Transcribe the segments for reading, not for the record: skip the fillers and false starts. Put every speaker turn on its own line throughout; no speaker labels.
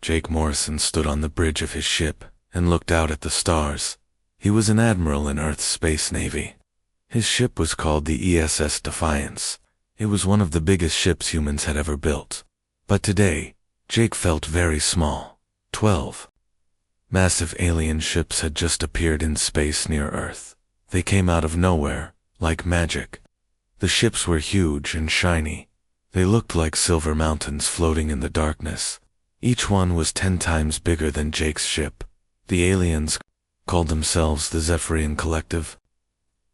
Jake Morrison stood on the bridge of his ship and looked out at the stars. He was an admiral in Earth's space navy. His ship was called the ESS Defiance. It was one of the biggest ships humans had ever built. But today, Jake felt very small. 12 massive alien ships had just appeared in space near Earth. They came out of nowhere, like magic. The ships were huge and shiny. They looked like silver mountains floating in the darkness. Each one was 10 times bigger than Jake's ship. The aliens called themselves the Zephyrian Collective.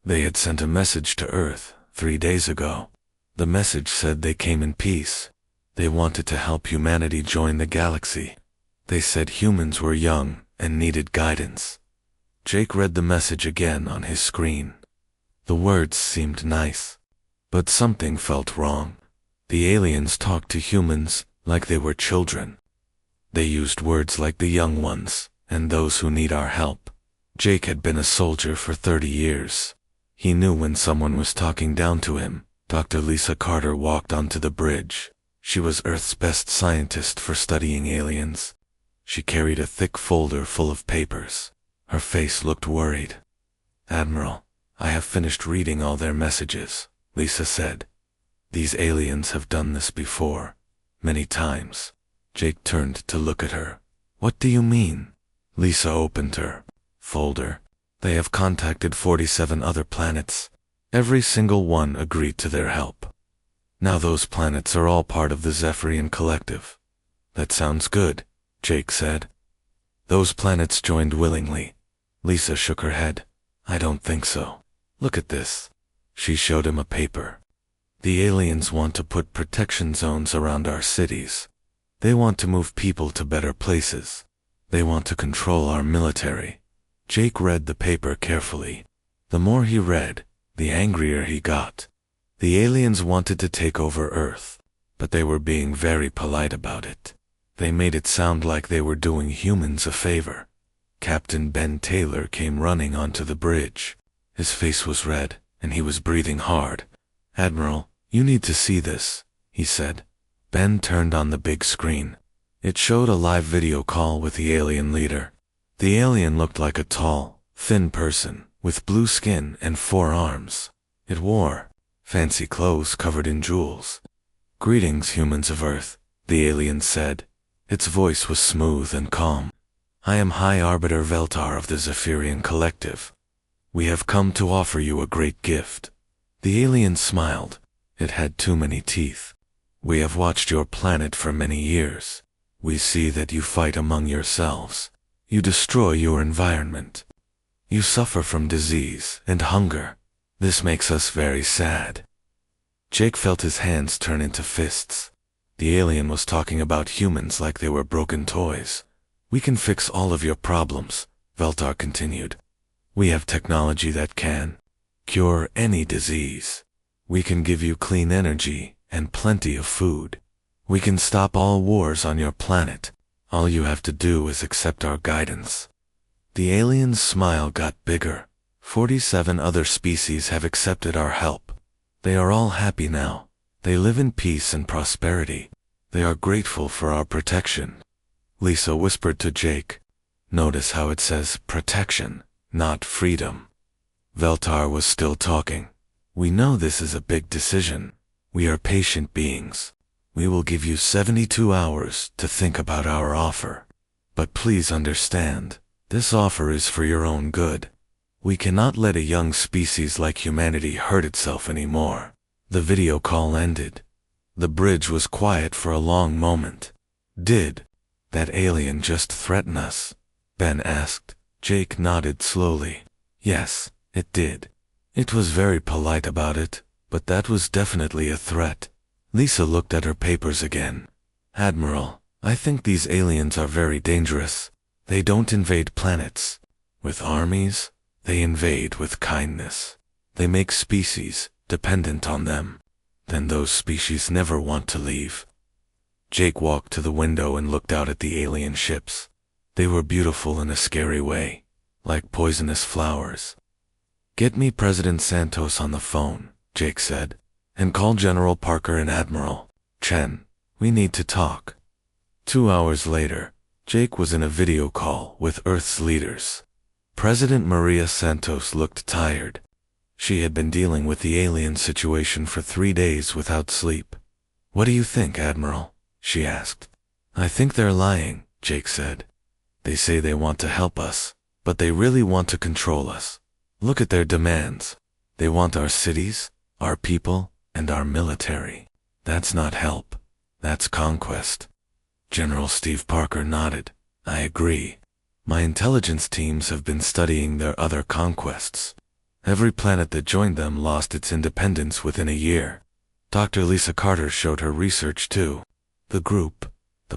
They had sent a message to Earth 3 days ago. The message said they came in peace. They wanted to help humanity join the galaxy. They said humans were young and needed guidance. Jake read the message again on his screen. The words seemed nice, but something felt wrong. The aliens talked to humans like they were children. They used words like the young ones and those who need our help. Jake had been a soldier for 30 years. He knew when someone was talking down to him. Dr. Lisa Carter walked onto the bridge. She was Earth's best scientist for studying aliens. She carried a thick folder full of papers. Her face looked worried. "Admiral, I have finished reading all their messages," Lisa said. "These aliens have done this before, many times." Jake turned to look at her. "What do you mean?" Lisa opened her folder. "They have contacted 47 other planets. Every single one agreed to their help. Now those planets are all part of the Zephyrian Collective." "That sounds good," Jake said. "Those planets joined willingly." Lisa shook her head. "I don't think so. Look at this." She showed him a paper. "The aliens want to put protection zones around our cities. They want to move people to better places. They want to control our military." Jake read the paper carefully. The more he read, the angrier he got. The aliens wanted to take over Earth, but they were being very polite about it. They made it sound like they were doing humans a favor. Captain Ben Taylor came running onto the bridge. His face was red, and he was breathing hard. "Admiral, you need to see this," he said. Ben turned on the big screen. It showed a live video call with the alien leader. The alien looked like a tall, thin person, with blue skin and 4 arms. It wore fancy clothes covered in jewels. "Greetings, humans of Earth," the alien said. Its voice was smooth and calm. "I am High Arbiter Veltar of the Zephyrian Collective. We have come to offer you a great gift." The alien smiled. It had too many teeth. "We have watched your planet for many years. We see that you fight among yourselves. You destroy your environment. You suffer from disease and hunger. This makes us very sad." Jake felt his hands turn into fists. The alien was talking about humans like they were broken toys. "We can fix all of your problems," Veltar continued. "We have technology that can cure any disease. We can give you clean energy and plenty of food. We can stop all wars on your planet. All you have to do is accept our guidance." The alien's smile got bigger. 47 other species have accepted our help. They are all happy now. They live in peace and prosperity. They are grateful for our protection. Lisa whispered to Jake, "Notice how it says protection, not freedom." Veltar was still talking. "We know this is a big decision. We are patient beings. We will give you 72 hours to think about our offer. But please understand, this offer is for your own good. We cannot let a young species like humanity hurt itself anymore." The video call ended. The bridge was quiet for a long moment. "Did that alien just threaten us?" Ben asked. Jake nodded slowly. "Yes, it did. It was very polite about it, but that was definitely a threat." Lisa looked at her papers again. "Admiral, I think these aliens are very dangerous. They don't invade planets with armies. They invade with kindness. They make species dependent on them. Then those species never want to leave." Jake walked to the window and looked out at the alien ships. They were beautiful in a scary way, like poisonous flowers. "Get me President Santos on the phone," Jake said, "and call General Parker and Admiral Chen. We need to talk." 2 hours later, Jake was in a video call with Earth's leaders. President Maria Santos looked tired. She had been dealing with the alien situation for 3 days without sleep. "What do you think, Admiral?" she asked. "I think they're lying," Jake said. "They say they want to help us, but they really want to control us. Look at their demands. They want our cities, our people, and our military. That's not help. That's conquest." General Steve Parker nodded. "I agree. My intelligence teams have been studying their other conquests. Every planet that joined them lost its independence within a year. Dr. Lisa Carter showed her research too. The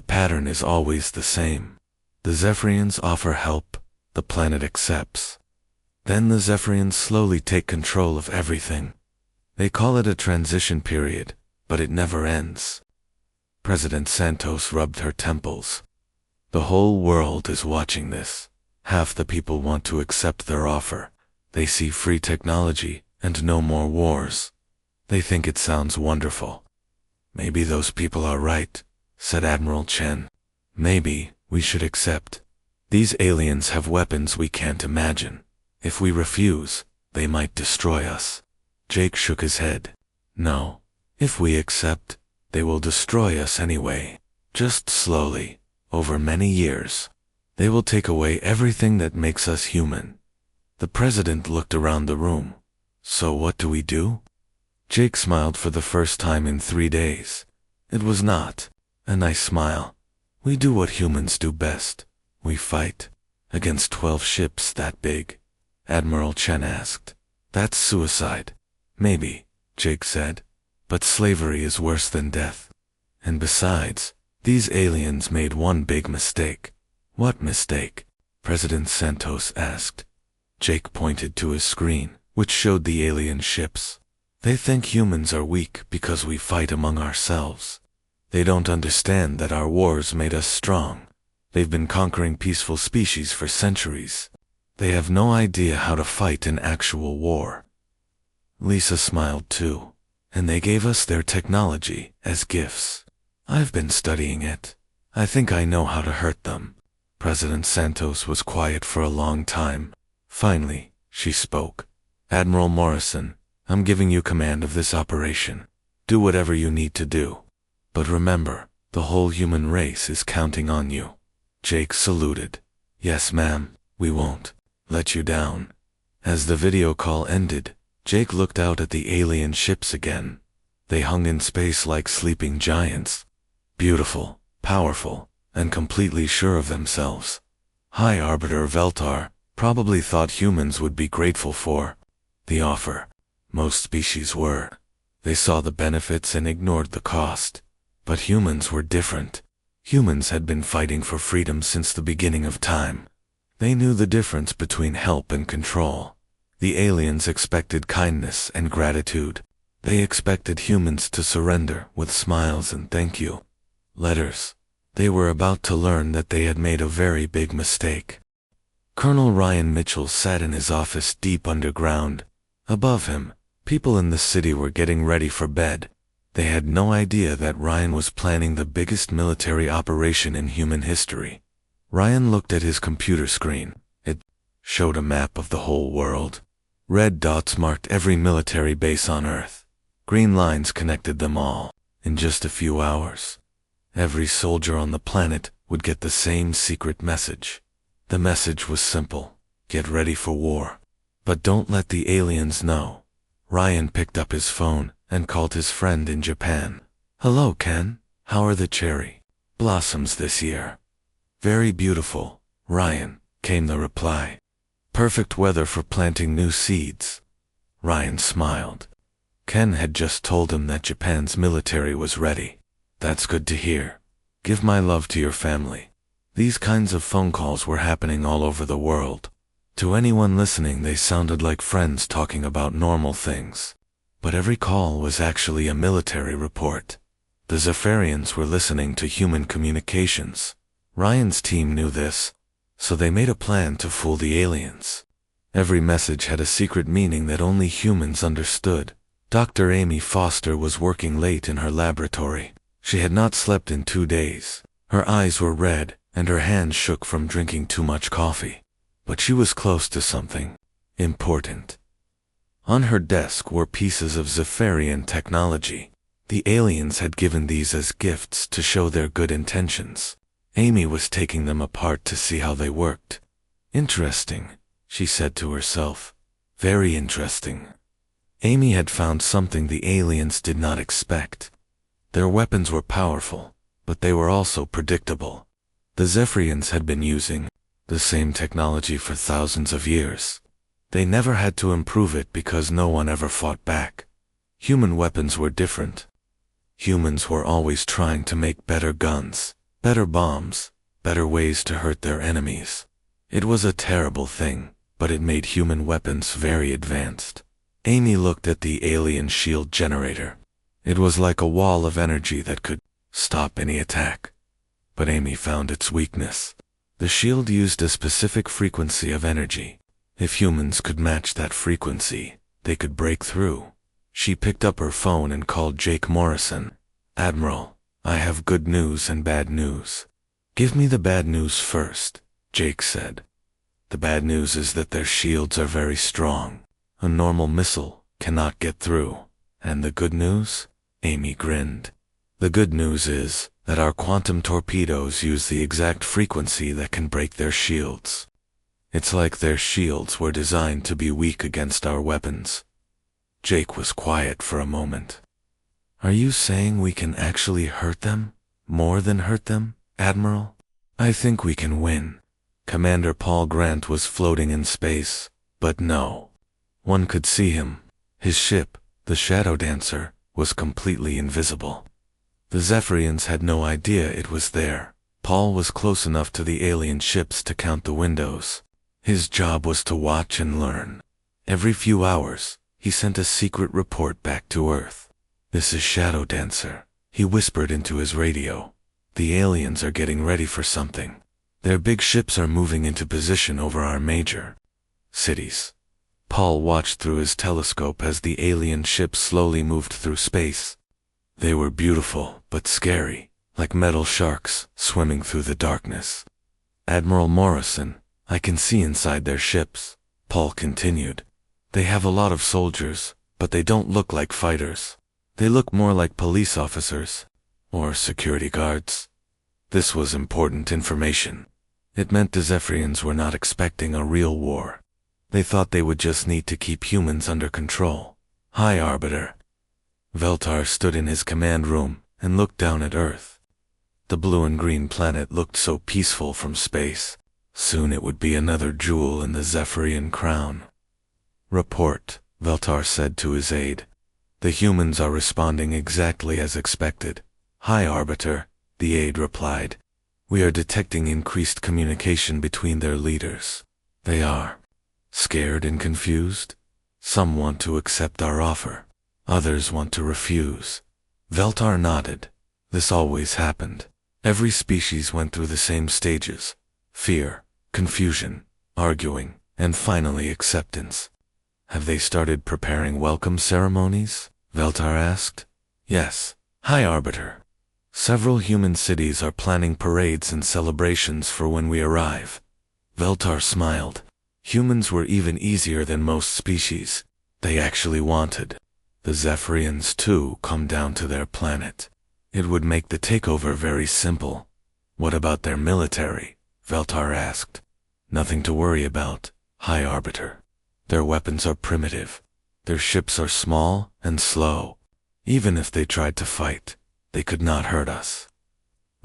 pattern is always the same. The Zephyrians offer help, the planet accepts. Then the Zephyrians slowly take control of everything. They call it a transition period, but it never ends." President Santos rubbed her temples. "The whole world is watching this. Half the people want to accept their offer. They see free technology and no more wars. They think it sounds wonderful." "Maybe those people are right," said Admiral Chen. "Maybe we should accept. These aliens have weapons we can't imagine. If we refuse, they might destroy us." Jake shook his head. "No. If we accept, they will destroy us anyway. Just slowly, over many years. They will take away everything that makes us human." The president looked around the room. "So what do we do?" Jake smiled for the first time in 3 days. It was not a nice smile. "We do what humans do best. We fight. Against 12 ships that big." Admiral Chen asked. "That's suicide." "Maybe," Jake said. "But slavery is worse than death. And besides, these aliens made one big mistake." "What mistake?" President Santos asked. Jake pointed to his screen, which showed the alien ships. "They think humans are weak because we fight among ourselves. They don't understand that our wars made us strong. They've been conquering peaceful species for centuries. They have no idea how to fight an actual war." Lisa smiled too. "And they gave us their technology as gifts. I've been studying it. I think I know how to hurt them." President Santos was quiet for a long time. Finally, she spoke. "Admiral Morrison, I'm giving you command of this operation. Do whatever you need to do. But remember, the whole human race is counting on you." Jake saluted. "Yes, ma'am, we won't let you down." As the video call ended, Jake looked out at the alien ships again. They hung in space like sleeping giants. Beautiful, powerful, and completely sure of themselves. High Arbiter Veltar probably thought humans would be grateful for the offer. Most species were. They saw the benefits and ignored the cost. But humans were different. Humans had been fighting for freedom since the beginning of time. They knew the difference between help and control. The aliens expected kindness and gratitude. They expected humans to surrender with smiles and thank you letters. They were about to learn that they had made a very big mistake. Colonel Ryan Mitchell sat in his office deep underground. Above him, people in the city were getting ready for bed. They had no idea that Ryan was planning the biggest military operation in human history. Ryan looked at his computer screen. It showed a map of the whole world. Red dots marked every military base on Earth. Green lines connected them all. In just a few hours, every soldier on the planet would get the same secret message. The message was simple: get ready for war. But don't let the aliens know. Ryan picked up his phone and called his friend in Japan. "Hello, Ken. How are the cherry blossoms this year?" "Very beautiful, Ryan," came the reply. "Perfect weather for planting new seeds." Ryan smiled. Ken had just told him that Japan's military was ready. "That's good to hear. Give my love to your family." These kinds of phone calls were happening all over the world. To anyone listening, they sounded like friends talking about normal things. But every call was actually a military report. The Zephyrians were listening to human communications. Ryan's team knew this, so they made a plan to fool the aliens. Every message had a secret meaning that only humans understood. Dr. Amy Foster was working late in her laboratory. She had not slept in 2 days. Her eyes were red, and her hands shook from drinking too much coffee. But she was close to something important. On her desk were pieces of Zephyrian technology. The aliens had given these as gifts to show their good intentions. Amy was taking them apart to see how they worked. Interesting, she said to herself. Very interesting. Amy had found something the aliens did not expect. Their weapons were powerful, but they were also predictable. The Zephyrians had been using the same technology for thousands of years. They never had to improve it because no one ever fought back. Human weapons were different. Humans were always trying to make better guns, better bombs, better ways to hurt their enemies. It was a terrible thing, but it made human weapons very advanced. Amy looked at the alien shield generator. It was like a wall of energy that could stop any attack. But Amy found its weakness. The shield used a specific frequency of energy. If humans could match that frequency, they could break through. She picked up her phone and called Jake Morrison. Admiral, I have good news and bad news. Give me the bad news first, Jake said. The bad news is that their shields are very strong. A normal missile cannot get through. And the good news? Amy grinned. The good news is that our quantum torpedoes use the exact frequency that can break their shields. It's like their shields were designed to be weak against our weapons. Jake was quiet for a moment. Are you saying we can actually hurt them? More than hurt them, Admiral? I think we can win. Commander Paul Grant was floating in space, but no. One could see him. His ship, the Shadow Dancer, was completely invisible. The Zephyrians had no idea it was there. Paul was close enough to the alien ships to count the windows. His job was to watch and learn. Every few hours, he sent a secret report back to Earth. This is Shadow Dancer, he whispered into his radio. The aliens are getting ready for something. Their big ships are moving into position over our major cities. Paul watched through his telescope as the alien ships slowly moved through space. They were beautiful, but scary, like metal sharks swimming through the darkness. Admiral Morrison, I can see inside their ships, Paul continued. They have a lot of soldiers, but they don't look like fighters. They look more like police officers, or security guards. This was important information. It meant the Zephyrians were not expecting a real war. They thought they would just need to keep humans under control. Hi, Arbiter. Veltar stood in his command room and looked down at Earth. The blue and green planet looked so peaceful from space. Soon it would be another jewel in the Zephyrian crown. Report, Veltar said to his aide. The humans are responding exactly as expected. Hi, Arbiter, the aide replied. We are detecting increased communication between their leaders. They are scared and confused. Some want to accept our offer. Others want to refuse. Veltar nodded. This always happened. Every species went through the same stages. Fear, confusion, arguing, and finally acceptance. Have they started preparing welcome ceremonies? Veltar asked. Yes. Hi, Arbiter. Several human cities are planning parades and celebrations for when we arrive. Veltar smiled. Humans were even easier than most species. They actually wanted the Zephyrians too come down to their planet. It would make the takeover very simple. What about their military? Veltar asked. Nothing to worry about, High Arbiter. Their weapons are primitive. Their ships are small and slow. Even if they tried to fight, they could not hurt us.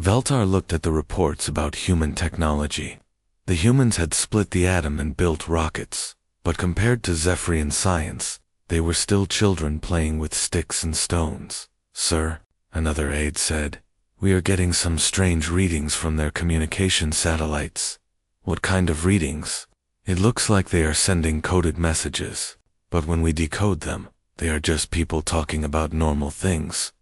Veltar looked at the reports about human technology. The humans had split the atom and built rockets, but compared to Zephyrian science, they were still children playing with sticks and stones. Sir, another aide said, we are getting some strange readings from their communication satellites. What kind of readings? It looks like they are sending coded messages, but when we decode them, they are just people talking about normal things.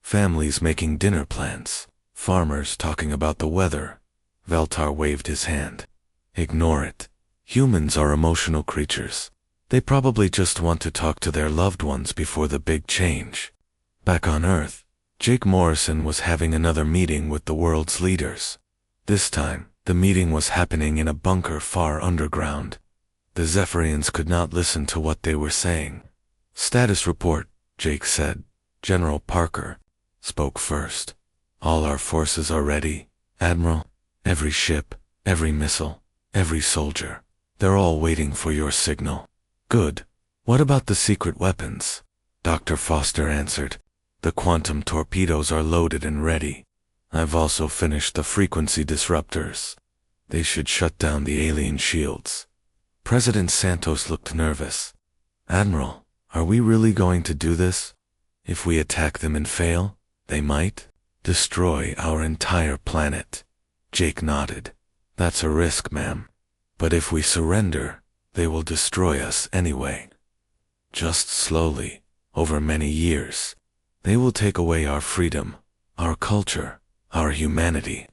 Families making dinner plans, farmers talking about the weather. Veltar waved his hand. Ignore it. Humans are emotional creatures. They probably just want to talk to their loved ones before the big change. Back on Earth, Jake Morrison was having another meeting with the world's leaders. This time, the meeting was happening in a bunker far underground. The Zephyrians could not listen to what they were saying. "Status report," Jake said. General Parker spoke first. "All our forces are ready, Admiral. Every ship, every missile, every soldier. They're all waiting for your signal." "Good. What about the secret weapons?" Dr. Foster answered. "The quantum torpedoes are loaded and ready. I've also finished the frequency disruptors. They should shut down the alien shields." President Santos looked nervous. "Admiral, are we really going to do this? If we attack them and fail, they might destroy our entire planet." Jake nodded. "That's a risk, ma'am. But if we surrender, they will destroy us anyway. Just slowly, over many years. They will take away our freedom, our culture, our humanity.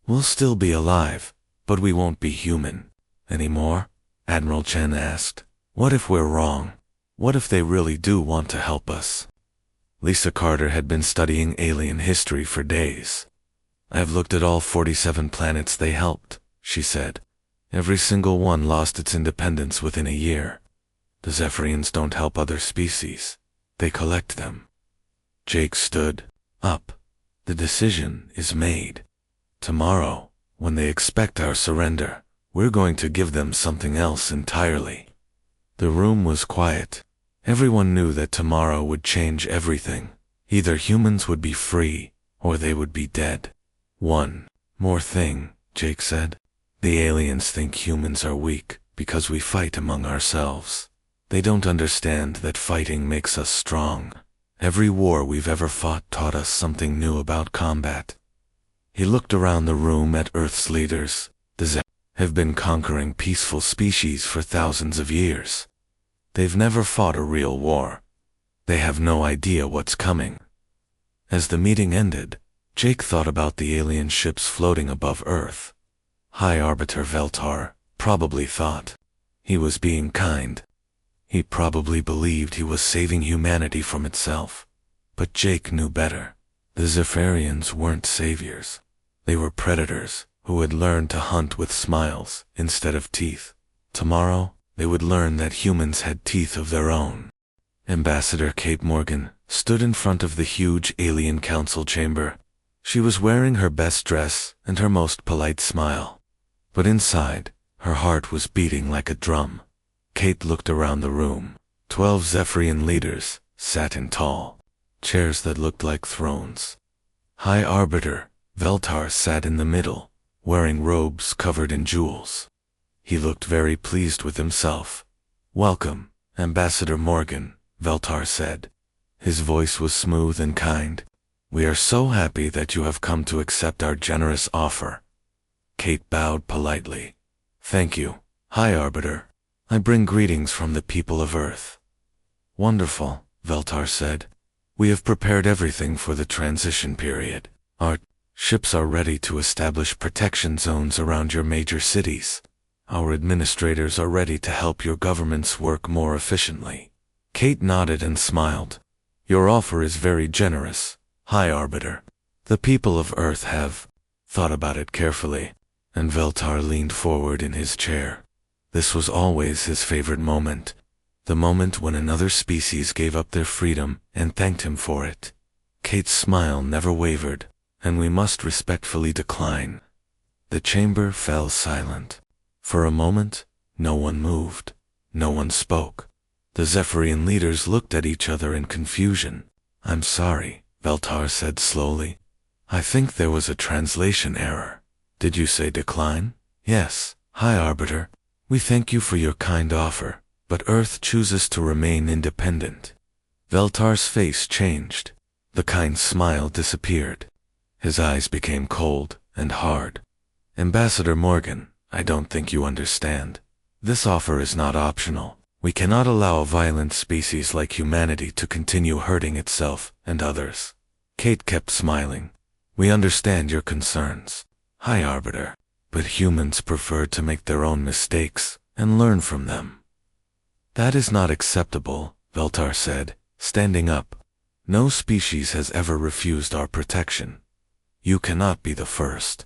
We'll still be alive, but we won't be human anymore." Admiral Chen asked. "What if we're wrong? What if they really do want to help us?" Lisa Carter had been studying alien history for days. "I've looked at all 47 planets they helped," she said. "Every single one lost its independence within a year. The Zephyrians don't help other species. They collect them." Jake stood up. "The decision is made. Tomorrow, when they expect our surrender, we're going to give them something else entirely." The room was quiet. Everyone knew that tomorrow would change everything. Either humans would be free, or they would be dead. "One more thing," Jake said. "The aliens think humans are weak because we fight among ourselves. They don't understand that fighting makes us strong. Every war we've ever fought taught us something new about combat." He looked around the room at Earth's leaders. The Zephyrians have been conquering peaceful species for thousands of years. They've never fought a real war. They have no idea what's coming. As the meeting ended, Jake thought about the alien ships floating above Earth. High Arbiter Veltar probably thought he was being kind. He probably believed he was saving humanity from itself. But Jake knew better. The Zephyrians weren't saviors. They were predators who had learned to hunt with smiles instead of teeth. Tomorrow, they would learn that humans had teeth of their own. Ambassador Kate Morgan stood in front of the huge alien council chamber. She was wearing her best dress and her most polite smile. But inside, her heart was beating like a drum. Kate looked around the room. 12 Zephyrian leaders sat in tall chairs that looked like thrones. High Arbiter Veltar sat in the middle, wearing robes covered in jewels. He looked very pleased with himself. "Welcome, Ambassador Morgan," Veltar said. His voice was smooth and kind. "We are so happy that you have come to accept our generous offer." Kate bowed politely. "Thank you, High Arbiter. I bring greetings from the people of Earth." "Wonderful," Veltar said. "We have prepared everything for the transition period. Our ships are ready to establish protection zones around your major cities. Our administrators are ready to help your governments work more efficiently." Kate nodded and smiled. "Your offer is very generous, High Arbiter. The people of Earth have thought about it carefully." And Veltar leaned forward in his chair. This was always his favorite moment. The moment when another species gave up their freedom and thanked him for it. Kate's smile never wavered, and we must respectfully decline. The chamber fell silent. For a moment, no one moved. No one spoke. The Zephyrian leaders looked at each other in confusion. "I'm sorry," Veltar said slowly. "I think there was a translation error. Did you say decline?" "Yes, High Arbiter. We thank you for your kind offer, but Earth chooses to remain independent." Veltar's face changed. The kind smile disappeared. His eyes became cold and hard. "Ambassador Morgan, I don't think you understand. This offer is not optional. We cannot allow a violent species like humanity to continue hurting itself and others." Kate kept smiling. "We understand your concerns, High Arbiter, but humans prefer to make their own mistakes and learn from them." "That is not acceptable," Veltar said, standing up. No species has ever refused our protection. You cannot be the first.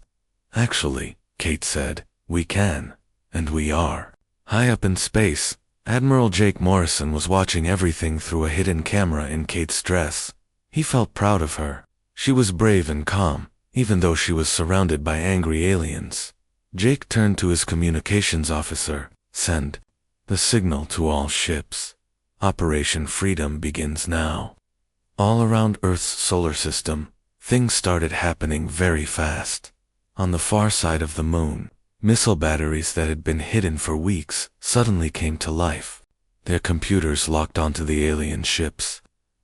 Actually, Kate said, we can, and we are. High up in space, Admiral Jake Morrison was watching everything through a hidden camera in Kate's dress. He felt proud of her. She was brave and calm, even though she was surrounded by angry aliens. Jake turned to his communications officer. Send the signal to all ships. Operation Freedom begins now. All around Earth's solar system, things started happening very fast. On the far side of the moon, missile batteries that had been hidden for weeks suddenly came to life. Their computers locked onto the alien ships.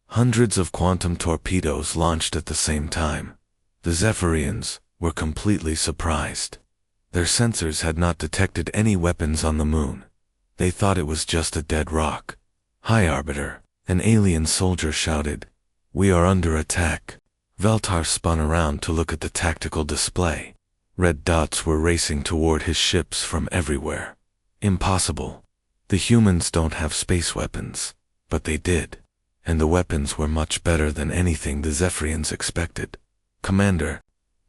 Hundreds of quantum torpedoes launched at the same time. The Zephyrians were completely surprised. Their sensors had not detected any weapons on the moon. They thought it was just a dead rock. High Arbiter, an alien soldier shouted, "We are under attack." Veltar spun around to look at the tactical display. Red dots were racing toward his ships from everywhere. Impossible. The humans don't have space weapons, but they did. And the weapons were much better than anything the Zephyrians expected. Commander,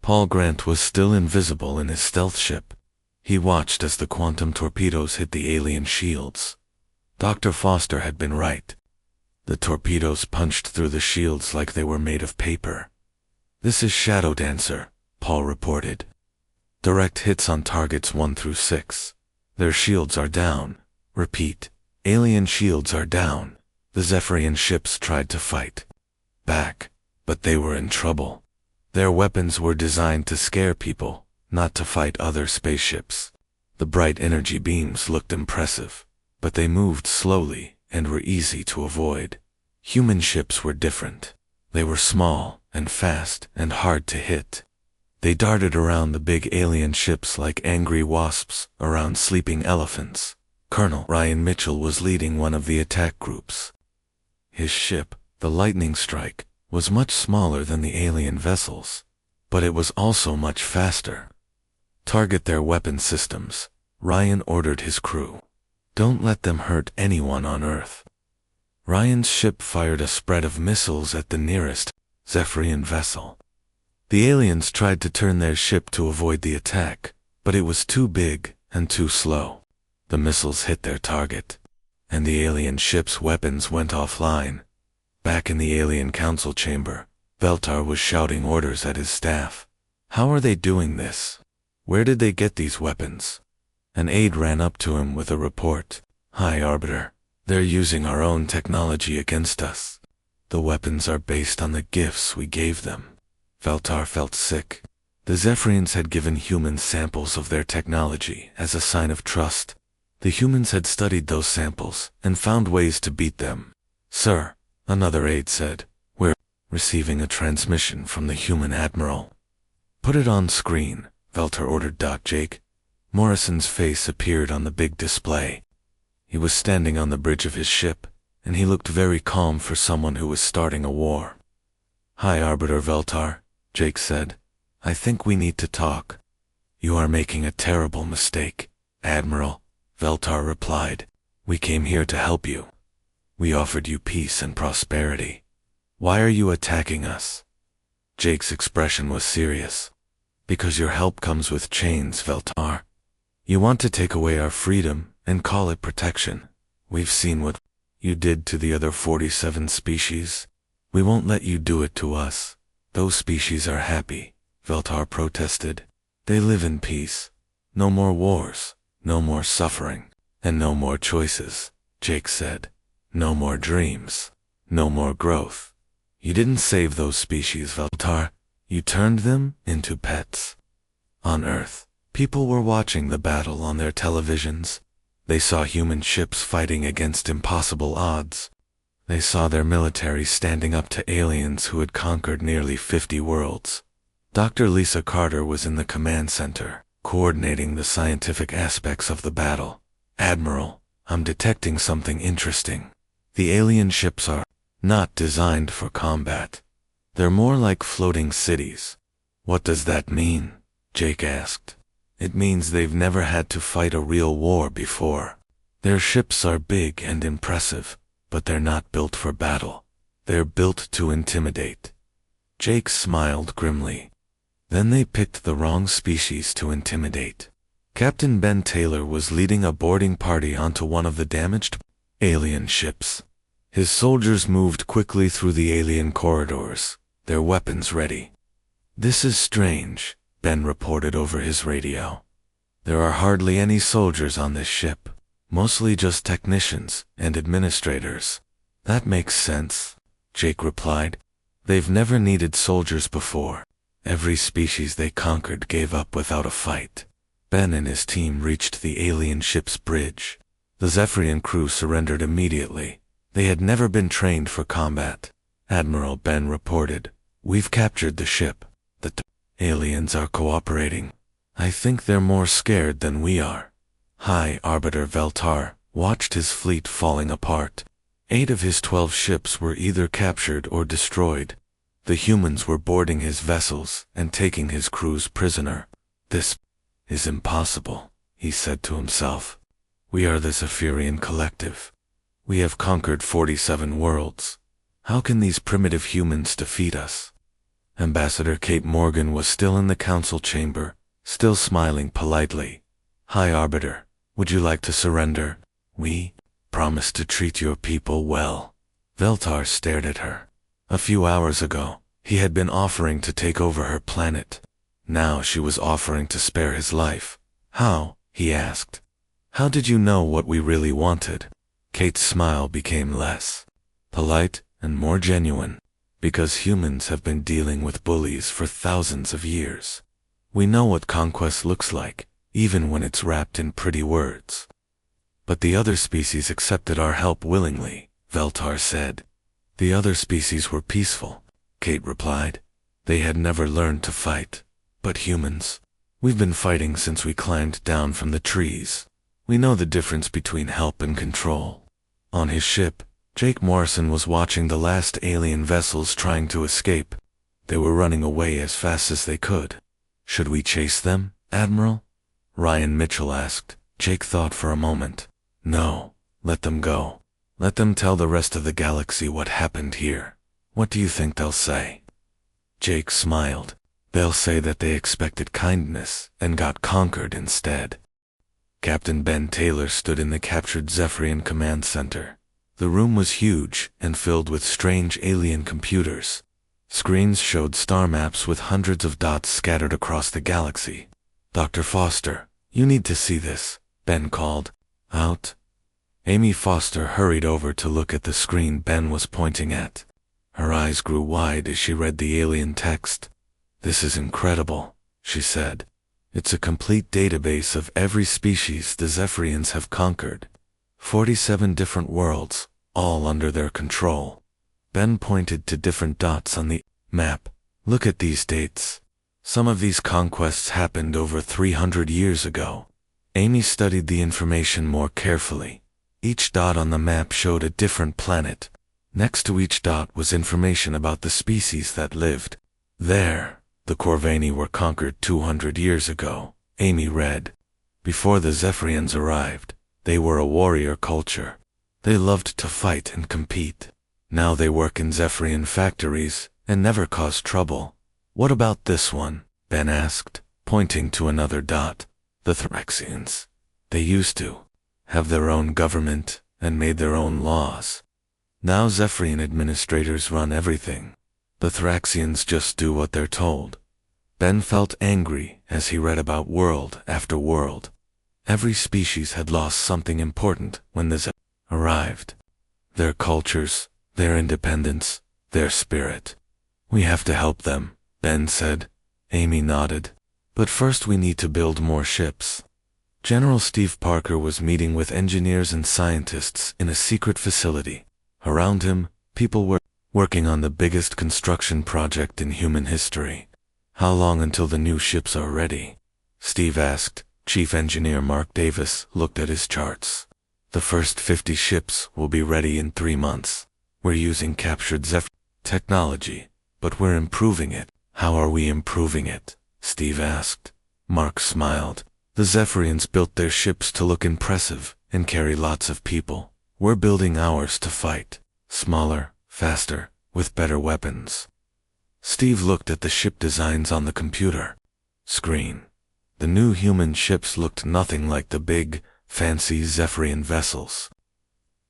Paul Grant was still invisible in his stealth ship. He watched as the quantum torpedoes hit the alien shields. Dr. Foster had been right. The torpedoes punched through the shields like they were made of paper. "This is Shadow Dancer," Paul reported. "Direct hits on targets 1 through 6. Their shields are down." Repeat. "Alien shields are down." The Zephyrian ships tried to fight back, but they were in trouble. Their weapons were designed to scare people, not to fight other spaceships. The bright energy beams looked impressive, but they moved slowly and were easy to avoid. Human ships were different. They were small and fast and hard to hit. They darted around the big alien ships like angry wasps around sleeping elephants. Colonel Ryan Mitchell was leading one of the attack groups. His ship, the Lightning Strike, was much smaller than the alien vessels, but it was also much faster. "Target their weapon systems," Ryan ordered his crew. "Don't let them hurt anyone on Earth." Ryan's ship fired a spread of missiles at the nearest Zephyrian vessel. The aliens tried to turn their ship to avoid the attack, but it was too big and too slow. The missiles hit their target, and the alien ship's weapons went offline. Back in the alien council chamber, Veltar was shouting orders at his staff. "How are they doing this? Where did they get these weapons?" An aide ran up to him with a report. "High Arbiter, they're using our own technology against us. The weapons are based on the gifts we gave them." Veltar felt sick. The Zephyrians had given humans samples of their technology as a sign of trust. The humans had studied those samples and found ways to beat them. "Sir," another aide said, "we're receiving a transmission from the human admiral." "Put it on screen," Veltar ordered. Jake Morrison's face appeared on the big display. He was standing on the bridge of his ship, and he looked very calm for someone who was starting a war. "High Arbiter Veltar," Jake said, "I think we need to talk." "You are making a terrible mistake, Admiral," Veltar replied. "We came here to help you. We offered you peace and prosperity. Why are you attacking us?" Jake's expression was serious. "Because your help comes with chains, Veltar. You want to take away our freedom and call it protection. We've seen what you did to the other 47 species. We won't let you do it to us. Those species are happy," Veltar protested. "They live in peace. No more wars, no more suffering, and no more choices," Jake said. "No more dreams, no more growth. You didn't save those species, Veltar. You turned them into pets." On Earth, people were watching the battle on their televisions. They saw human ships fighting against impossible odds. They saw their military standing up to aliens who had conquered nearly 50 worlds. Dr. Lisa Carter was in the command center, coordinating the scientific aspects of the battle. "Admiral, I'm detecting something interesting. The alien ships are not designed for combat. They're more like floating cities." "What does that mean?" Jake asked. "It means they've never had to fight a real war before. Their ships are big and impressive, but they're not built for battle. They're built to intimidate. Jake smiled grimly. Then they picked the wrong species to intimidate. Captain Ben Taylor was leading a boarding party onto one of the damaged alien ships. His soldiers moved quickly through the alien corridors, their weapons ready. "This is strange," Ben reported over his radio. "There are hardly any soldiers on this ship, mostly just technicians and administrators." "That makes sense," Jake replied. "They've never needed soldiers before. Every species they conquered gave up without a fight." Ben and his team reached the alien ship's bridge. The Zephyrian crew surrendered immediately. They had never been trained for combat. Admiral Ben reported, "We've captured the ship. The aliens are cooperating. I think they're more scared than we are." High Arbiter Veltar watched his fleet falling apart. 8 of his 12 ships were either captured or destroyed. The humans were boarding his vessels and taking his crews prisoner. "This is impossible," he said to himself. "We are the Zephyrian Collective. We have conquered 47 worlds. How can these primitive humans defeat us?" Ambassador Kate Morgan was still in the council chamber, still smiling politely. "High Arbiter, would you like to surrender? We promise to treat your people well." Veltar stared at her. A few hours ago, he had been offering to take over her planet. Now she was offering to spare his life. "How?" he asked. "How did you know what we really wanted?" Kate's smile became less polite and more genuine. "Because humans have been dealing with bullies for thousands of years. We know what conquest looks like, even when it's wrapped in pretty words." "But the other species accepted our help willingly," Veltar said. "The other species were peaceful," Kate replied. "They had never learned to fight. But humans, we've been fighting since we climbed down from the trees. We know the difference between help and control." On his ship, Jake Morrison was watching the last alien vessels trying to escape. They were running away as fast as they could. "Should we chase them, Admiral?" Ryan Mitchell asked. Jake thought for a moment. "No, let them go. Let them tell the rest of the galaxy what happened here. What do you think they'll say?" Jake smiled. "They'll say that they expected kindness and got conquered instead." Captain Ben Taylor stood in the captured Zephyrian command center. The room was huge and filled with strange alien computers. Screens showed star maps with hundreds of dots scattered across the galaxy. "Dr. Foster, you need to see this," Ben called. "Out." Amy Foster hurried over to look at the screen Ben was pointing at. Her eyes grew wide as she read the alien text. "This is incredible," she said. "It's a complete database of every species the Zephyrians have conquered. 47 different worlds, all under their control." Ben pointed to different dots on the map. "Look at these dates. Some of these conquests happened over 300 years ago." Amy studied the information more carefully. Each dot on the map showed a different planet. Next to each dot was information about the species that lived there. "The Corvani were conquered 200 years ago," Amy read. "Before the Zephyrians arrived, they were a warrior culture. They loved to fight and compete. Now they work in Zephyrian factories and never cause trouble." "What about this one?" Ben asked, pointing to another dot. "The Thraxians. They used to have their own government and made their own laws. Now Zephyrian administrators run everything. The Thraxians just do what they're told." Ben felt angry as he read about world after world. Every species had lost something important when the Zephyrians arrived. Their cultures, their independence, their spirit. "We have to help them," Ben said. Amy nodded. "But first we need to build more ships." General Steve Parker was meeting with engineers and scientists in a secret facility. Around him, people were working on the biggest construction project in human history. "How long until the new ships are ready?" Steve asked. Chief Engineer Mark Davis looked at his charts. "The first 50 ships will be ready in 3 months. We're using captured Zephyr technology, but we're improving it." "How are we improving it?" Steve asked. Mark smiled. "The Zephyrians built their ships to look impressive and carry lots of people. We're building ours to fight. Smaller, faster, with better weapons. Steve looked at the ship designs on the computer screen. The new human ships looked nothing like the big, fancy Zephyrian vessels.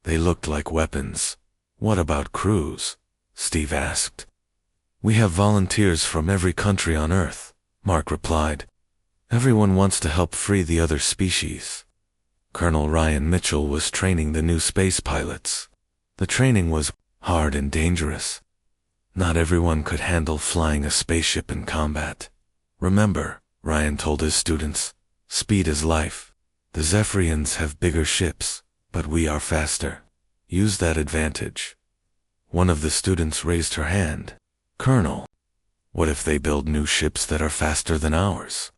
They looked like weapons. What about crews? Steve asked. We have volunteers from every country on Earth, Mark replied. Everyone wants to help free the other species. Colonel Ryan Mitchell was training the new space pilots. The training was hard and dangerous. Not everyone could handle flying a spaceship in combat. Remember, Ryan told his students, speed is life. The Zephyrians have bigger ships, but we are faster. Use that advantage. One of the students raised her hand. Colonel, what if they build new ships that are faster than ours?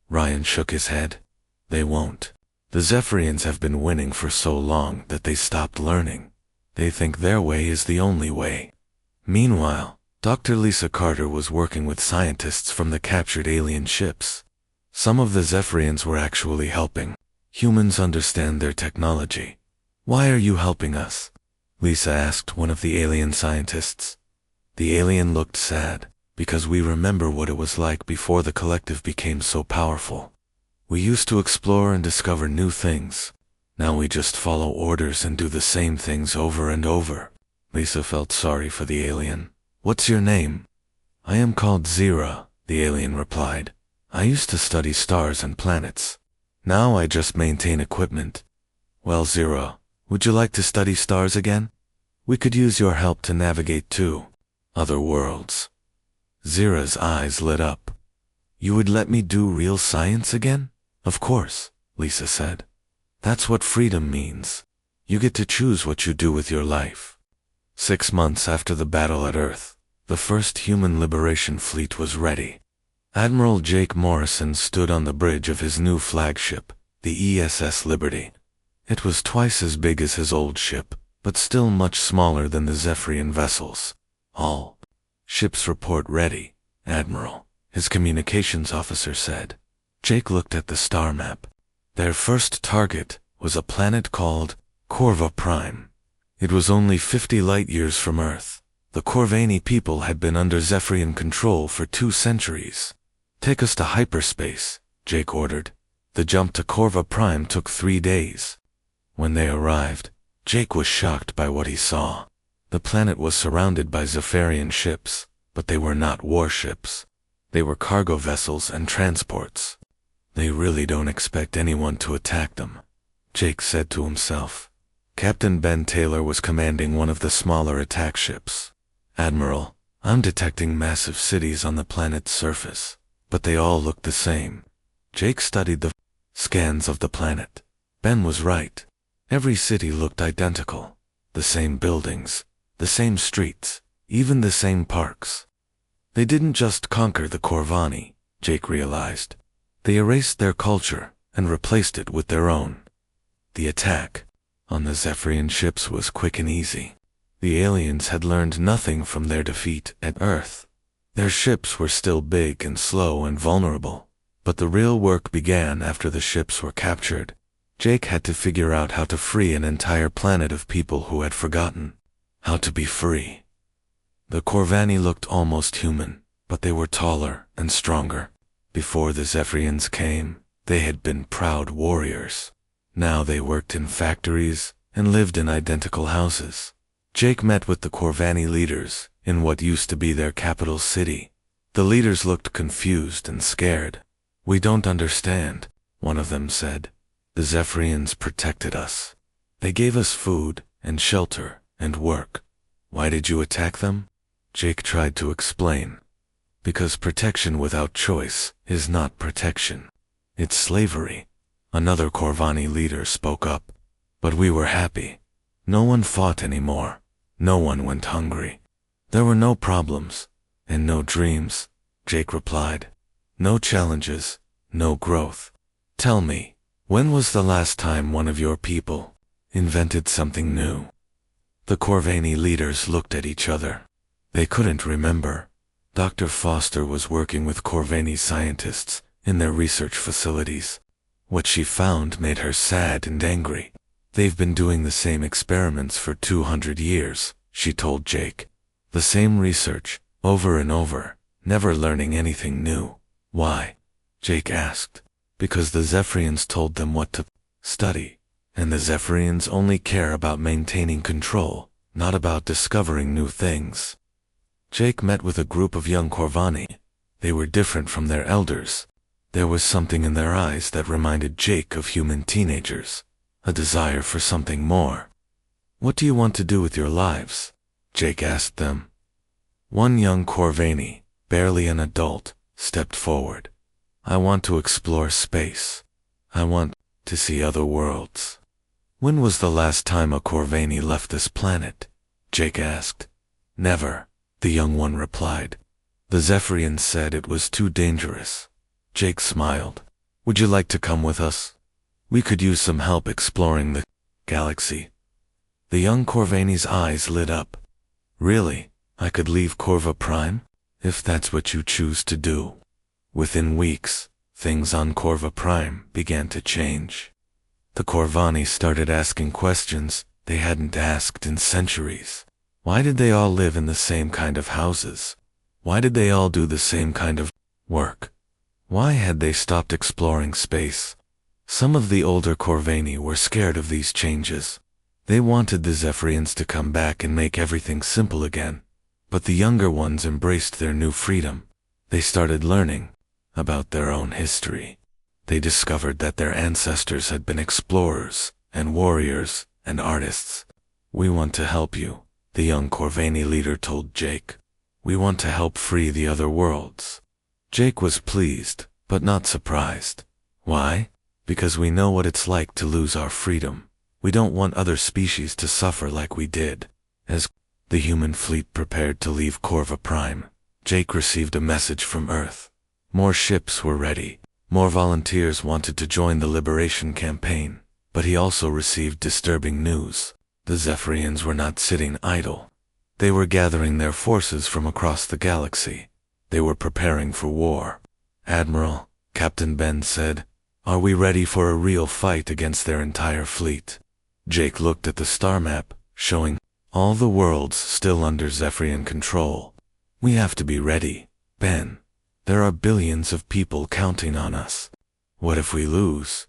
Ryan shook his head. They won't. The Zephyrians have been winning for so long that they stopped learning. They think their way is the only way. Meanwhile, Dr. Lisa Carter was working with scientists from the captured alien ships. Some of the Zephyrians were actually helping. Humans understand their technology. Why are you helping us? Lisa asked one of the alien scientists. The alien looked sad, because we remember what it was like before the collective became so powerful. We used to explore and discover new things. Now we just follow orders and do the same things over and over. Lisa felt sorry for the alien. What's your name? I am called Zira, the alien replied. I used to study stars and planets. Now I just maintain equipment. Well, Zira, would you like to study stars again? We could use your help to navigate to other worlds. Zira's eyes lit up. You would let me do real science again? Of course, Lisa said. That's what freedom means. You get to choose what you do with your life. 6 months after the battle at Earth, the first human liberation fleet was ready. Admiral Jake Morrison stood on the bridge of his new flagship, the ESS Liberty. It was twice as big as his old ship, but still much smaller than the Zephyrian vessels. All ships report ready, Admiral, his communications officer said. Jake looked at the star map. Their first target was a planet called Corva Prime. It was only 50 light-years from Earth. The Corvani people had been under Zephyrian control for 2 centuries. Take us to hyperspace, Jake ordered. The jump to Corva Prime took 3 days. When they arrived, Jake was shocked by what he saw. The planet was surrounded by Zephyrian ships, but they were not warships. They were cargo vessels and transports. They really don't expect anyone to attack them, Jake said to himself. Captain Ben Taylor was commanding one of the smaller attack ships. Admiral, I'm detecting massive cities on the planet's surface, but they all look the same. Jake studied the scans of the planet. Ben was right. Every city looked identical. The same buildings, the same streets, even the same parks. They didn't just conquer the Corvani, Jake realized. They erased their culture and replaced it with their own. The attack on the Zephyrian ships was quick and easy. The aliens had learned nothing from their defeat at Earth. Their ships were still big and slow and vulnerable, but the real work began after the ships were captured. Jake had to figure out how to free an entire planet of people who had forgotten how to be free. The Corvani looked almost human, but they were taller and stronger. Before the Zephyrians came, they had been proud warriors. Now they worked in factories and lived in identical houses. Jake met with the Corvani leaders in what used to be their capital city. The leaders looked confused and scared. We don't understand, one of them said. The Zephyrians protected us. They gave us food and shelter and work. Why did you attack them? Jake tried to explain. Because protection without choice is not protection. It's slavery. Another Corvani leader spoke up. But we were happy. No one fought anymore. No one went hungry. There were no problems and no dreams, Jake replied. No challenges, no growth. Tell me, when was the last time one of your people invented something new? The Corvani leaders looked at each other. They couldn't remember. Dr. Foster was working with Corvani scientists in their research facilities. What she found made her sad and angry. They've been doing the same experiments for 200 years, she told Jake. The same research, over and over, never learning anything new. Why? Jake asked. Because the Zephyrians told them what to study, and the Zephyrians only care about maintaining control, not about discovering new things. Jake met with a group of young Corvani. They were different from their elders. There was something in their eyes that reminded Jake of human teenagers, a desire for something more. What do you want to do with your lives? Jake asked them. One young Corvani, barely an adult, stepped forward. I want to explore space. I want to see other worlds. When was the last time a Corvani left this planet? Jake asked. Never, the young one replied. The Zephyrians said it was too dangerous. Jake smiled. Would you like to come with us? We could use some help exploring the galaxy. The young Corvani's eyes lit up. Really? I could leave Corva Prime? If that's what you choose to do. Within weeks, things on Corva Prime began to change. The Corvani started asking questions they hadn't asked in centuries. Why did they all live in the same kind of houses? Why did they all do the same kind of work? Why had they stopped exploring space? Some of the older Corvani were scared of these changes. They wanted the Zephyrians to come back and make everything simple again. But the younger ones embraced their new freedom. They started learning about their own history. They discovered that their ancestors had been explorers and warriors and artists. We want to help you, the young Corvani leader told Jake. We want to help free the other worlds. Jake was pleased, but not surprised. Why? Because we know what it's like to lose our freedom. We don't want other species to suffer like we did. As the human fleet prepared to leave Corva Prime, Jake received a message from Earth. More ships were ready. More volunteers wanted to join the liberation campaign. But he also received disturbing news. The Zephyrians were not sitting idle. They were gathering their forces from across the galaxy. They were preparing for war. Admiral, Captain Ben said, are we ready for a real fight against their entire fleet? Jake looked at the star map, showing all the worlds still under Zephyrian control. We have to be ready, Ben. There are billions of people counting on us. What if we lose?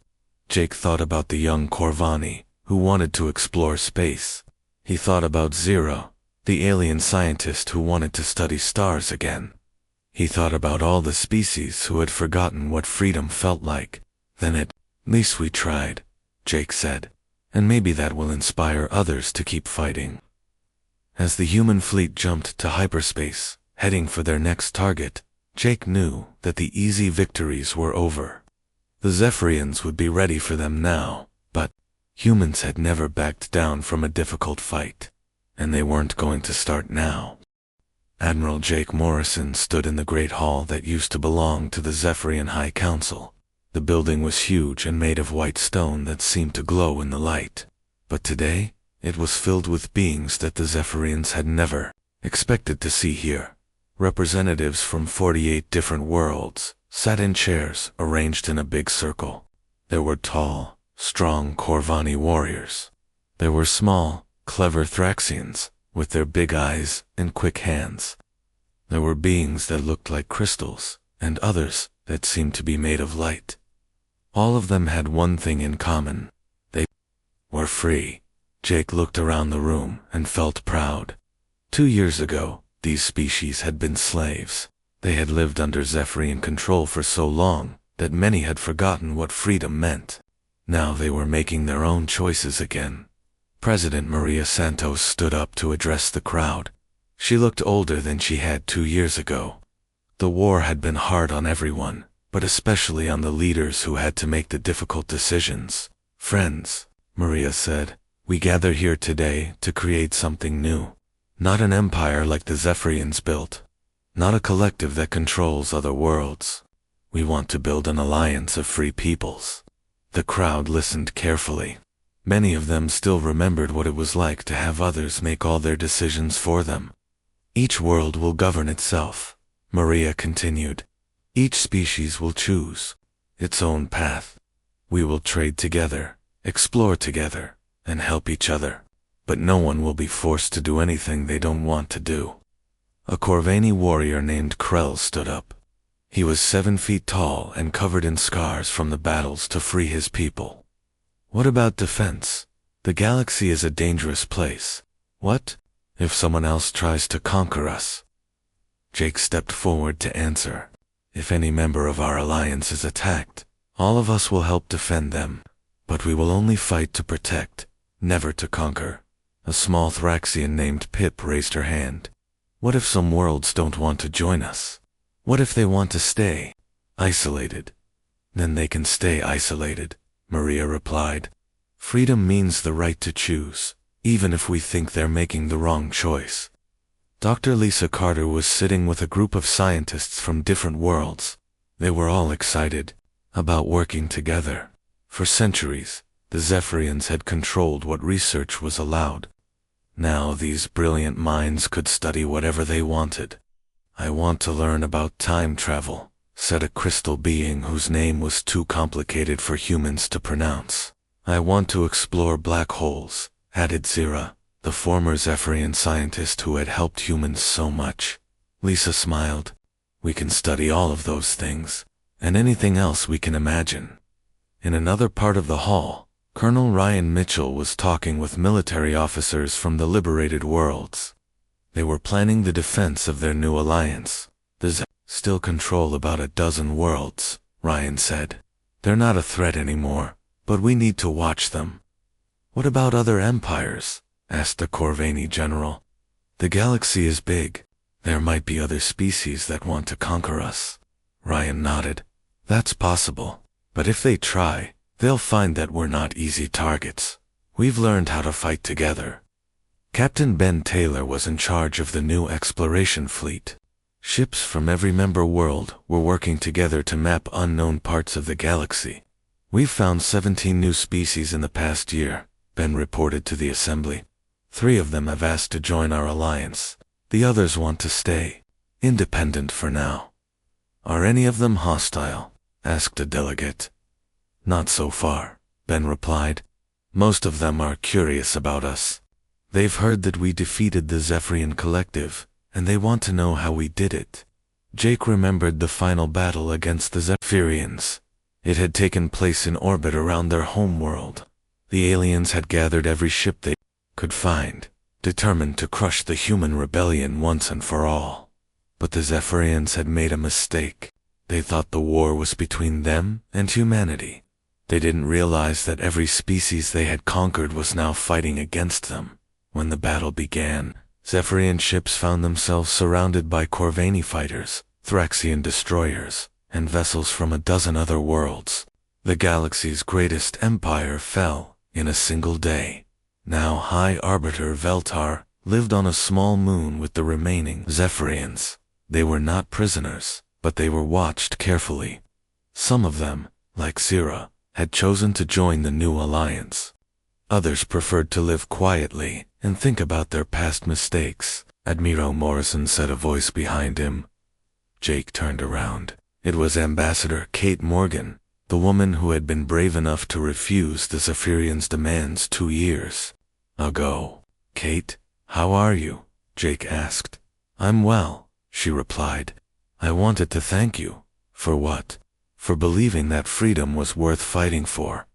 Jake thought about the young Corvani, who wanted to explore space. He thought about Zero, the alien scientist who wanted to study stars again. He thought about all the species who had forgotten what freedom felt like. Then at least we tried, Jake said, and maybe that will inspire others to keep fighting. As the human fleet jumped to hyperspace, heading for their next target, Jake knew that the easy victories were over. The Zephyrians would be ready for them now, but humans had never backed down from a difficult fight, and they weren't going to start now. Admiral Jake Morrison stood in the great hall that used to belong to the Zephyrian High Council. The building was huge and made of white stone that seemed to glow in the light. But today, it was filled with beings that the Zephyrians had never expected to see here. Representatives from 48 different worlds sat in chairs arranged in a big circle. There were tall, strong Corvani warriors. There were small, clever Thraxians with their big eyes and quick hands. There were beings that looked like crystals and others that seemed to be made of light. All of them had one thing in common. They were free. Jake looked around the room and felt proud. 2 years ago, these species had been slaves. They had lived under Zephyrian control for so long that many had forgotten what freedom meant. Now they were making their own choices again. President Maria Santos stood up to address the crowd. She looked older than she had 2 years ago. The war had been hard on everyone, but especially on the leaders who had to make the difficult decisions. Friends, Maria said, we gather here today to create something new. Not an empire like the Zephyrians built. Not a collective that controls other worlds. We want to build an alliance of free peoples. The crowd listened carefully. Many of them still remembered what it was like to have others make all their decisions for them. Each world will govern itself, Maria continued. Each species will choose its own path. We will trade together, explore together, and help each other. But no one will be forced to do anything they don't want to do. A Corvani warrior named Krell stood up. He was 7 feet tall and covered in scars from the battles to free his people. What about defense? The galaxy is a dangerous place. What if someone else tries to conquer us? Jake stepped forward to answer. If any member of our alliance is attacked, all of us will help defend them. But we will only fight to protect, never to conquer. A small Thraxian named Pip raised her hand. What if some worlds don't want to join us? What if they want to stay isolated? Then they can stay isolated, Maria replied. Freedom means the right to choose, even if we think they're making the wrong choice. Dr. Lisa Carter was sitting with a group of scientists from different worlds. They were all excited about working together. For centuries, the Zephyrians had controlled what research was allowed. Now these brilliant minds could study whatever they wanted. I want to learn about time travel, said a crystal being whose name was too complicated for humans to pronounce. I want to explore black holes, added Zira, the former Zephyrian scientist who had helped humans so much. Lisa smiled. We can study all of those things, and anything else we can imagine. In another part of the hall, Colonel Ryan Mitchell was talking with military officers from the liberated worlds. They were planning the defense of their new alliance. The Zephyrians still control about a dozen worlds, Ryan said. They're not a threat anymore, but we need to watch them. What about other empires? Asked the Corvani general. The galaxy is big. There might be other species that want to conquer us. Ryan nodded. That's possible. But if they try, they'll find that we're not easy targets. We've learned how to fight together. Captain Ben Taylor was in charge of the new exploration fleet. Ships from every member world were working together to map unknown parts of the galaxy. We've found 17 new species in the past year, Ben reported to the assembly. 3 of them have asked to join our alliance. The others want to stay independent for now. Are any of them hostile? Asked a delegate. Not so far, Ben replied. Most of them are curious about us. They've heard that we defeated the Zephyrian collective, and they want to know how we did it. Jake remembered the final battle against the Zephyrians. It had taken place in orbit around their home world. The aliens had gathered every ship they could find, determined to crush the human rebellion once and for all. But the Zephyrians had made a mistake. They thought the war was between them and humanity. They didn't realize that every species they had conquered was now fighting against them. When the battle began, Zephyrian ships found themselves surrounded by Corvani fighters, Thraxian destroyers, and vessels from a dozen other worlds. The galaxy's greatest empire fell in a single day. Now High Arbiter Veltar lived on a small moon with the remaining Zephyrians. They were not prisoners, but they were watched carefully. Some of them, like Zira, had chosen to join the new alliance. Others preferred to live quietly and think about their past mistakes. Admiral Morrison said, a voice behind him. Jake turned around. It was Ambassador Kate Morgan, the woman who had been brave enough to refuse the Zephyrians' demands 2 years ago. Kate, how are you? Jake asked. I'm well, she replied. I wanted to thank you. For what? For believing that freedom was worth fighting for.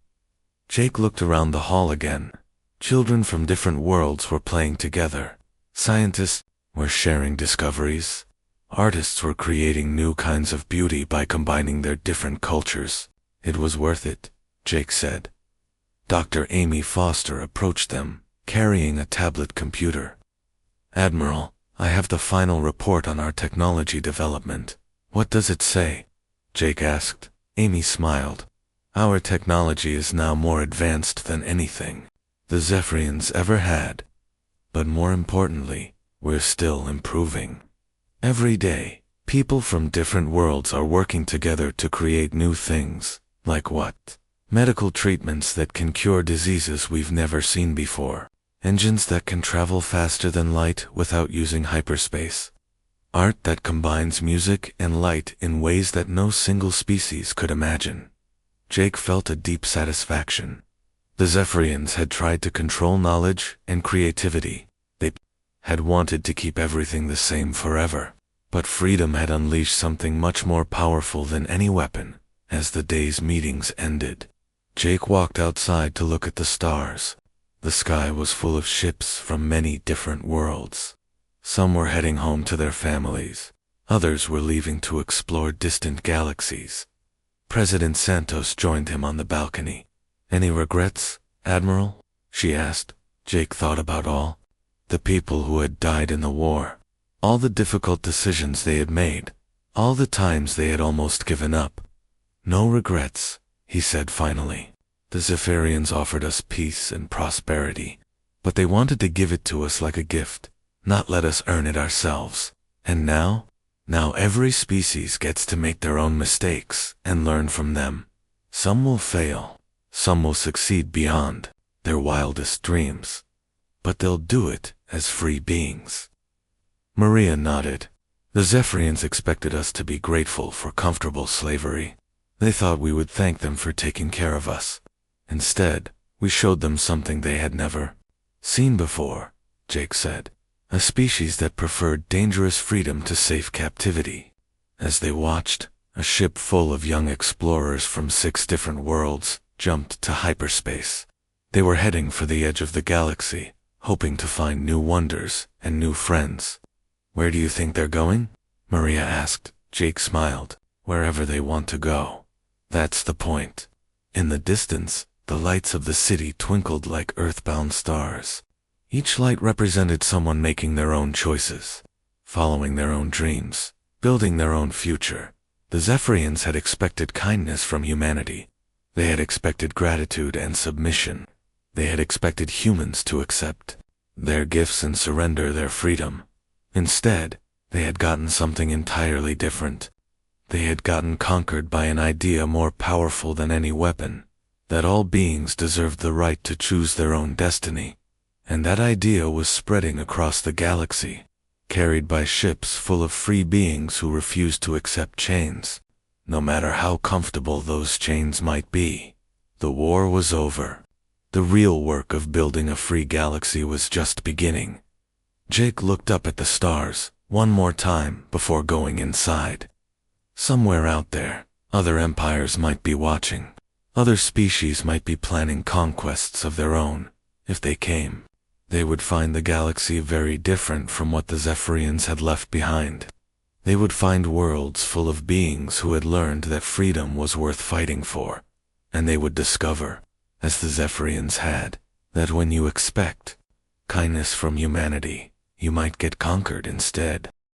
Jake looked around the hall again. Children from different worlds were playing together. Scientists were sharing discoveries. Artists were creating new kinds of beauty by combining their different cultures. It was worth it, Jake said. Dr. Amy Foster approached them, carrying a tablet computer. Admiral, I have the final report on our technology development. What does it say? Jake asked. Amy smiled. Our technology is now more advanced than anything the Zephyrians ever had. But more importantly, we're still improving. Every day, people from different worlds are working together to create new things. Like what? Medical treatments that can cure diseases we've never seen before. Engines that can travel faster than light without using hyperspace. Art that combines music and light in ways that no single species could imagine. Jake felt a deep satisfaction. The Zephyrians had tried to control knowledge and creativity. They had wanted to keep everything the same forever. But freedom had unleashed something much more powerful than any weapon. As the day's meetings ended, Jake walked outside to look at the stars. The sky was full of ships from many different worlds. Some were heading home to their families. Others were leaving to explore distant galaxies. President Santos joined him on the balcony. "Any regrets, Admiral?" she asked. Jake thought about all the people who had died in the war, all the difficult decisions they had made, all the times they had almost given up. "No regrets," he said finally. "The Zephyrians offered us peace and prosperity, but they wanted to give it to us like a gift, not let us earn it ourselves. And now every species gets to make their own mistakes and learn from them. Some will fail, some will succeed beyond their wildest dreams, but they'll do it as free beings." Maria nodded. "The Zephyrians expected us to be grateful for comfortable slavery. They thought we would thank them for taking care of us. Instead, we showed them something they had never seen before," Jake said. "A species that preferred dangerous freedom to safe captivity." As they watched, a ship full of young explorers from 6 different worlds jumped to hyperspace. They were heading for the edge of the galaxy, hoping to find new wonders and new friends. "Where do you think they're going?" Maria asked. Jake smiled. "Wherever they want to go. That's the point." In the distance, the lights of the city twinkled like earthbound stars. Each light represented someone making their own choices, following their own dreams, building their own future. The Zephyrians had expected kindness from humanity. They had expected gratitude and submission. They had expected humans to accept their gifts and surrender their freedom. Instead, they had gotten something entirely different. They had gotten conquered by an idea more powerful than any weapon, that all beings deserved the right to choose their own destiny. And that idea was spreading across the galaxy, carried by ships full of free beings who refused to accept chains, no matter how comfortable those chains might be. The war was over. The real work of building a free galaxy was just beginning. Jake looked up at the stars one more time before going inside. Somewhere out there, other empires might be watching. Other species might be planning conquests of their own. If they came, they would find the galaxy very different from what the Zephyrians had left behind. They would find worlds full of beings who had learned that freedom was worth fighting for, and they would discover, as the Zephyrians had, that when you expect kindness from humanity, you might get conquered instead.